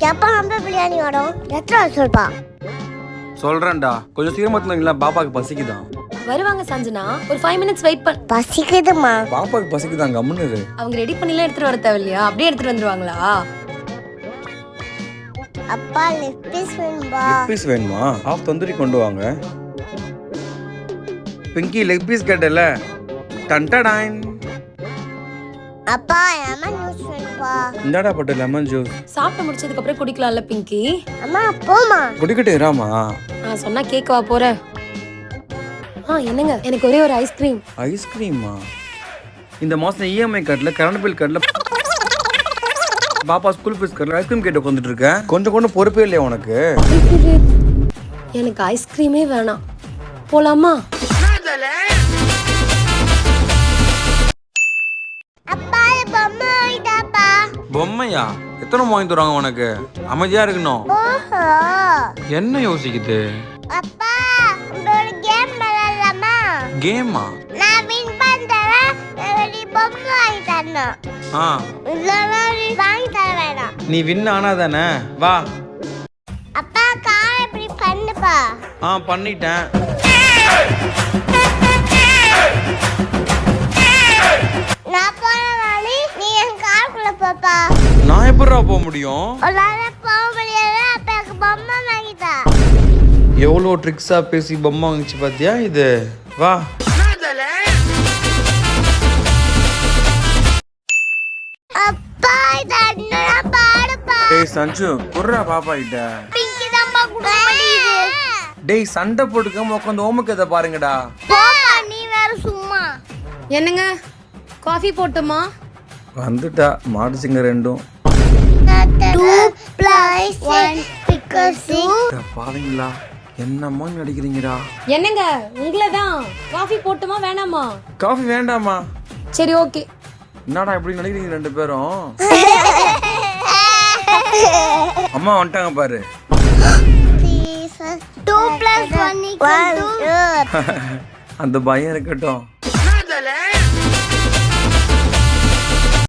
எப்ப நம்ம பிரியாணி வரும் எத்தனை சொல்பா சொல்றேன்டா கொஞ்சம் சீக்கிரமா தந்தீங்களா பாப்பாக்கு பசிக்குதான் வருவாங்க சஞ்சனா ஒரு 5 மினிட்ஸ் வெயிட் பண்ணு பசிக்குதுமா பாப்பாக்கு பசிக்குதான் கம்முன்னு இரு. அவங்க ரெடி பண்ணிலாம் எடுத்துட்டு வர தேவையில்லையா அப்படியே எடுத்துட்டு வந்துருவாங்களா அப்பா லெக் பீஸ் வேணும்பா லெக் பீஸ் வேணுமா ஆஃப் தந்தூரி கொண்டு வாங்க பிங்கி லெக் பீஸ் கேட்டல டன்டடான் அப்பா லெமன் ஜூஸ் வேணும்பா இந்தாடா பட்டு லெமன் ஜூஸ் சாப்பிட்டு முடிச்சதுக்கு அப்புறம் குடிக்கலாம்ல பிங்கி அம்மா போமா குடிக்கட்டு இராமா நான் சொன்னா கேட்கவா போற என்னங்க எனக்கு ஒரே ஒரு ஐஸ்கிரீம் ஐஸ்கிரீமா இந்த மாசம் இஎம்ஐ கட்டல கரண்ட் பில் கட்டல பாப்பா ஸ்கூல் ஃபீஸ் கட்டல ஐஸ்கிரீம் கேட்டு உட்காந்துட்டு இருக்கேன் கொஞ்சம் பொறுப்பே இல்லையா உனக்கு எனக்கு ஐஸ்கிரீமே வேணாம் போலாமா அப்பா பொம்மை வாங்கிட்டாப்பா பொம்மையா எத்தனை வாங்கி தருவாங்க உனக்கு அமைதியா இருக்கணும் ஓஹோ என்ன யோசிக்குது அப்பா உங்களோட கேம் விளையாடலாமா கேமா நான் வின் பண்றேன் எனக்கு பொம்மை வாங்கி தரணும் ஆ இல்லைன்னா நீ வாங்கி தர வேணாம் நீ வின் ஆனா தானே வா அப்பா கார் இப்படி பண்ணுப்பா பண்ணிட்டேன் நான் போனாலே நீ என் காருக்குள்ள போப்பா நான் எப்படிடா போக முடியும் உன்னால போக முடியாது அப்ப எனக்கு பொம்மை வாங்கிட்டா எவ்வளோ ட்ரிக்ஸா பேசி பொம்மை வாங்கிச்சு பாத்தியா இது வா அப்பா இது அண்ணனா பாடுப்பா டேய் சஞ்சு குர்ரா பாப்பா கிட்ட பிங்கி தான்ப்பா குடுக்க முடியுது டேய் சண்டை போட்டுக்காம உட்காந்து ஓமுக்கதை பாருங்கடா போப்பா நீ வேற சும்மா என்னங்க காஃபி போட்டுமா வந்துட்டா மாடு சிங்க ரெண்டும் 2 + 1 = 2 பாருங்களா என்னம்மா நடிக்கிறீங்கடா என்னங்க உங்களை தான் காஃபி போட்டுமா வேணாமா காஃபி வேண்டாமா சரி ஓகே என்னடா இப்படி நடிக்கிறீங்க ரெண்டு பேரும் அம்மா வந்துட்டாங்க பாரு 2 + 1 = 2 அந்த பயம் இருக்கட்டும்